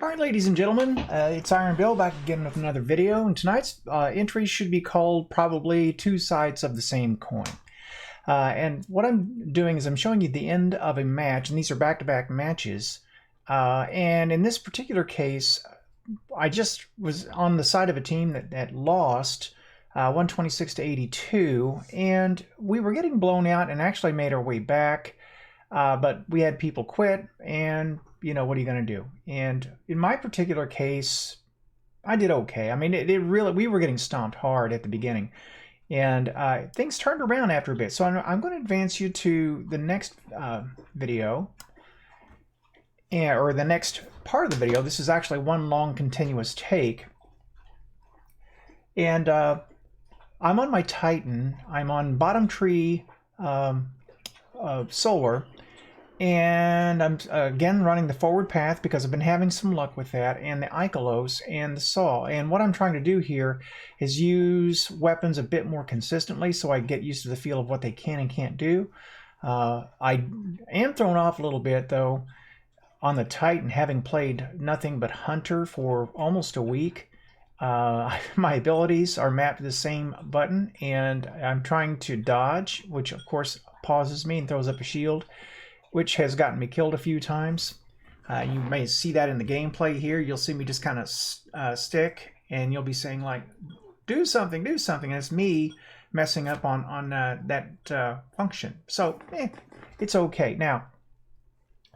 Alright, ladies and gentlemen, it's Iron Bill back again with another video, and tonight's entry should be called probably Two Sides of the Same Coin. And what I'm doing is I'm showing you the end of a match, and these are back-to-back matches. And in this particular case, I just was on the side of a team that lost 126 to 82, and we were getting blown out and actually made our way back, but we had people quit, and you know, what are you going to do? And in my particular case, I did okay. I mean, it really, we were getting stomped hard at the beginning, and things turned around after a bit. So I'm going to advance you to the next video, or the next part of the video. This is actually one long continuous take. And I'm on my Titan. I'm on bottom tree solar. And I'm again running the forward path because I've been having some luck with that, and the Ikelos and the Saw. And what I'm trying to do here is use weapons a bit more consistently so I get used to the feel of what they can and can't do. I am thrown off a little bit though on the Titan, having played nothing but Hunter for almost a week. My abilities are mapped to the same button, and I'm trying to dodge, which of course pauses me and throws up a shield, which has gotten me killed a few times. You may see that in the gameplay here. You'll see me just kind of stick, and you'll be saying like, do something, do something. And it's me messing up on that function. So it's okay. Now,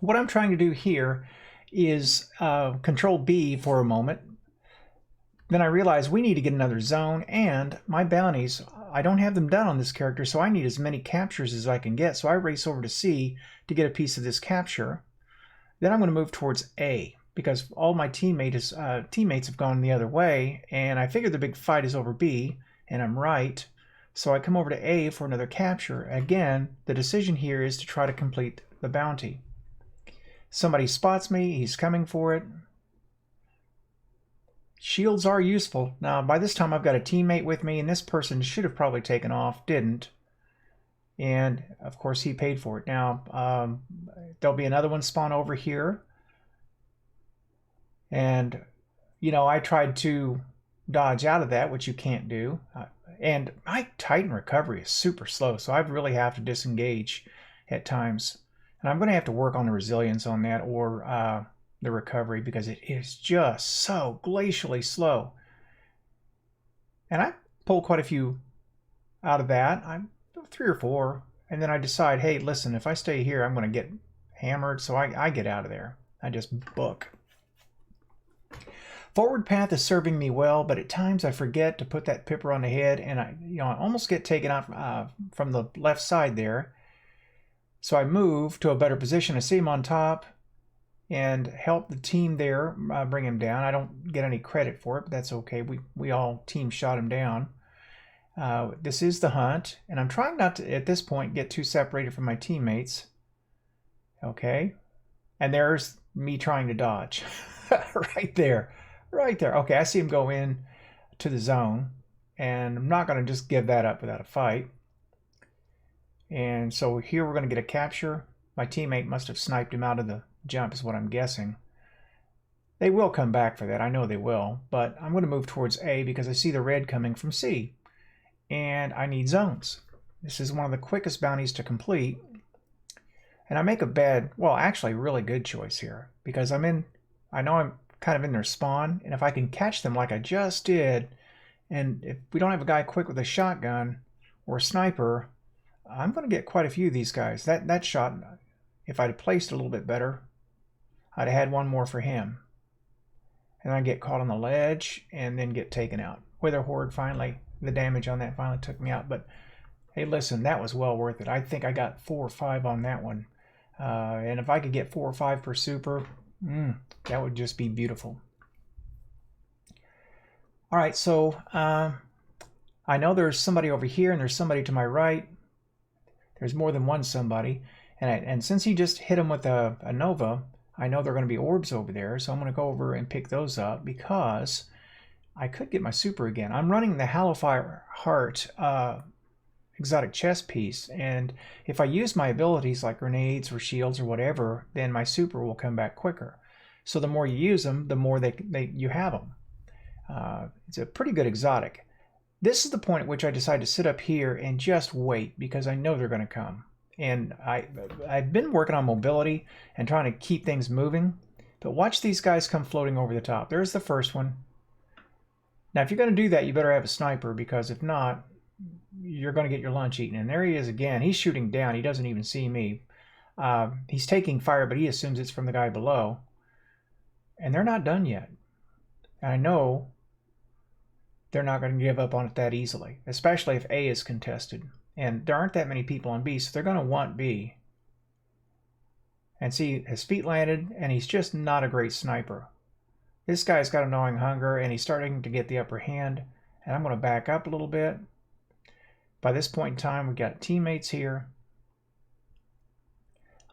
what I'm trying to do here is control B for a moment. Then I realize we need to get another zone, and my bounties, I don't have them done on this character, so I need as many captures as I can get. So I race over to C to get a piece of this capture. Then I'm going to move towards A because all my teammates have gone the other way, and I figure the big fight is over B, and I'm right. So I come over to A for another capture. Again, the decision here is to try to complete the bounty. Somebody spots me, he's coming for it. Shields are useful. Now, by this time I've got a teammate with me, and this person should have probably taken off, didn't. And, of course, he paid for it. Now, there'll be another one spawn over here. And, you know, I tried to dodge out of that, which you can't do. And my Titan recovery is super slow, so I really have to disengage at times. And I'm going to have to work on the resilience on that, or the recovery, because it is just so glacially slow. And I pulled quite a few out of that. I'm 3 or 4, and then I decide, hey, listen, if I stay here I'm going to get hammered, so I get out of there. I just book. Forward path is serving me well, but at times I forget to put that pipper on the head, and I almost get taken out from the left side there. So I move to a better position. I see him on top and help the team there bring him down. I don't get any credit for it, but that's okay. We all team shot him down. This is the hunt, and I'm trying not to, at this point, get too separated from my teammates. Okay, and there's me trying to dodge. Right there. Okay, I see him go in to the zone, and I'm not going to just give that up without a fight. And so here we're going to get a capture. My teammate must have sniped him out of the jump is what I'm guessing. They will come back for that. I know they will. But I'm going to move towards A because I see the red coming from C. And I need zones. This is one of the quickest bounties to complete. And I make a bad, well, actually really good choice here. Because I know I'm kind of in their spawn. And if I can catch them like I just did, and if we don't have a guy quick with a shotgun or a sniper, I'm going to get quite a few of these guys. That shot, if I'd placed a little bit better, I'd have had one more for him. And I get caught on the ledge and then get taken out. Wither Horde finally, the damage on that finally took me out. But hey, listen, that was well worth it. I think I got 4 or 5 on that one. And if I could get 4 or 5 per super, that would just be beautiful. All right, so I know there's somebody over here and there's somebody to my right. There's more than one somebody. And since he just hit him with a Nova, I know there are going to be orbs over there, so I'm going to go over and pick those up because I could get my super again. I'm running the Hallowfire Heart exotic chest piece, and if I use my abilities like grenades or shields or whatever, then my super will come back quicker. So the more you use them, the more you have them. It's a pretty good exotic. This is the point at which I decide to sit up here and just wait because I know they're going to come. And I've been working on mobility and trying to keep things moving. But watch these guys come floating over the top. There's the first one. Now, if you're going to do that, you better have a sniper, because if not, you're going to get your lunch eaten. And there he is again. He's shooting down. He doesn't even see me. He's taking fire, but he assumes it's from the guy below. And they're not done yet. And I know they're not going to give up on it that easily, especially if A is contested. And there aren't that many people on B, so they're going to want B. And see, his feet landed, and he's just not a great sniper. This guy's got a gnawing hunger, and he's starting to get the upper hand. And I'm going to back up a little bit. By this point in time, we've got teammates here.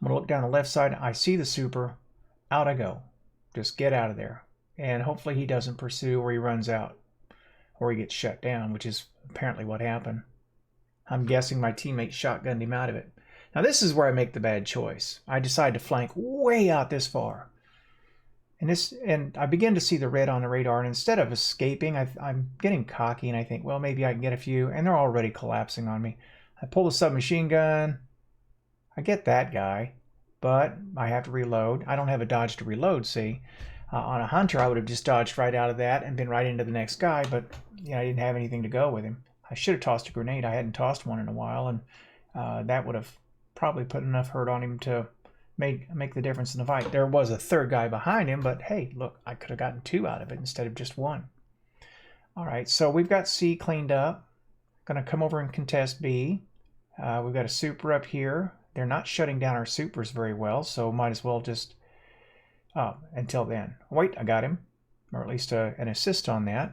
I'm going to look down the left side. I see the super. Out I go. Just get out of there. And hopefully he doesn't pursue or he runs out. Or he gets shut down, which is apparently what happened. I'm guessing my teammate shotgunned him out of it. Now this is where I make the bad choice. I decide to flank way out this far. And I begin to see the red on the radar, and instead of escaping, I'm getting cocky, and I think, well, maybe I can get a few, and they're already collapsing on me. I pull the submachine gun. I get that guy, but I have to reload. I don't have a dodge to reload, see. On a hunter, I would have just dodged right out of that and been right into the next guy, but I didn't have anything to go with him. I should have tossed a grenade. I hadn't tossed one in a while, and that would have probably put enough hurt on him to make the difference in the fight. There was a third guy behind him, but hey, look, I could have gotten 2 out of it instead of just 1. All right, so we've got C cleaned up. Going to come over and contest B. We've got a super up here. They're not shutting down our supers very well, so might as well just... until then. Wait, I got him. Or at least an assist on that.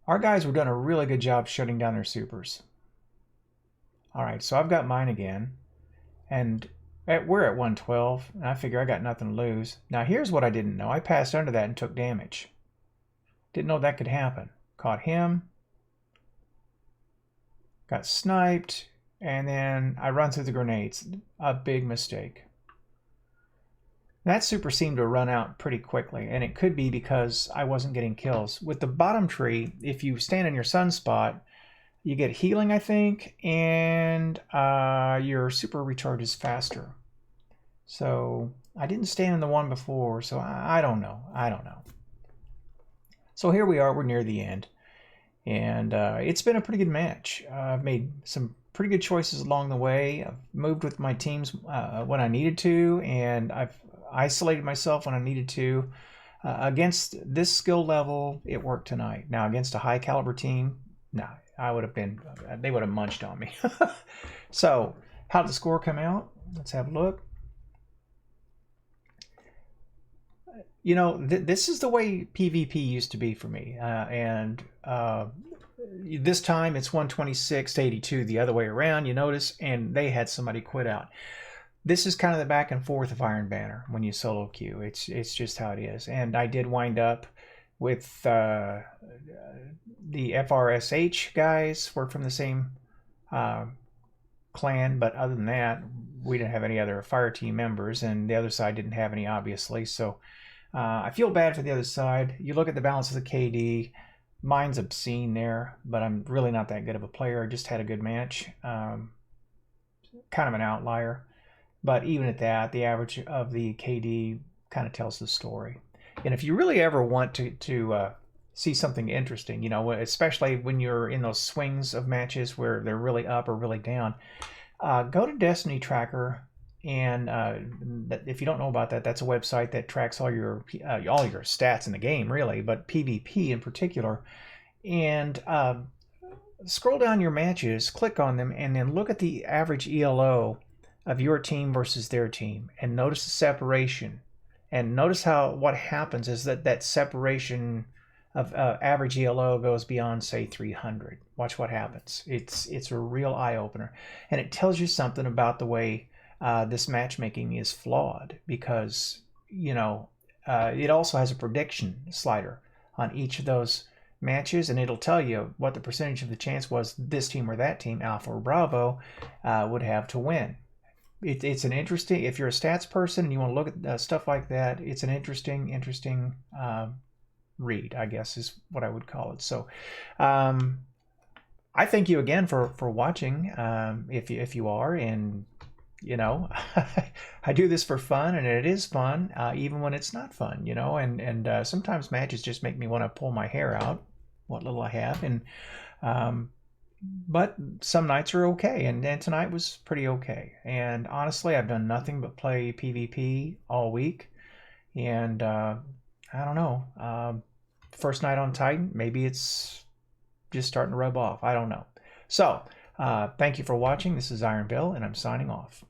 Our guys were doing a really good job shutting down their supers. All right, so I've got mine again. And we're at 112, and I figure I got nothing to lose. Now here's what I didn't know. I passed under that and took damage. Didn't know that could happen. Caught him. Got sniped. And then I run through the grenades. A big mistake. That super seemed to run out pretty quickly, and it could be because I wasn't getting kills. With the bottom tree, if you stand in your sunspot, you get healing, I think, and your super recharges faster. So I didn't stand in the one before, so I don't know. I don't know. So here we are. We're near the end, and it's been a pretty good match. I've made some pretty good choices along the way. I've moved with my teams when I needed to, and I've isolated myself when I needed to. Against this skill level, it worked tonight. Now against a high caliber team, no, they would have munched on me. So how did the score come out? Let's have a look. You know, this is the way PvP used to be for me, and this time it's 126 to 82 the other way around, you notice, and they had somebody quit out. This is kind of the back and forth of Iron Banner when you solo queue. It's just how it is. And I did wind up with the FRSH guys. We're from the same clan, but other than that, we didn't have any other fire team members, and the other side didn't have any, obviously. So I feel bad for the other side. You look at the balance of the KD. Mine's obscene there, but I'm really not that good of a player. I just had a good match. Kind of an outlier. But even at that, the average of the KD kind of tells the story. And if you really ever want to see something interesting, you know, especially when you're in those swings of matches where they're really up or really down, go to Destiny Tracker. And if you don't know about that, that's a website that tracks all your stats in the game, really, but PvP in particular. And scroll down your matches, click on them, and then look at the average ELO of your team versus their team, and notice the separation. And notice how what happens is that separation of average ELO goes beyond, say, 300. Watch what happens. It's a real eye-opener, and it tells you something about the way this matchmaking is flawed, because you know it also has a prediction slider on each of those matches, and it'll tell you what the percentage of the chance was this team or that team, Alpha or Bravo, would have to win. it's an interesting, if you're a stats person and you want to look at stuff like that, it's an interesting read, I guess is what I would call it. So I thank you again for watching, if you are, and you know, I do this for fun, and it is fun, even when it's not fun, you know, and sometimes matches just make me want to pull my hair out, what little I have, and but some nights are okay, and tonight was pretty okay. And honestly, I've done nothing but play PvP all week, and I don't know, first night on Titan, maybe it's just starting to rub off. I don't know. So, thank you for watching. This is Iron Bill, and I'm signing off.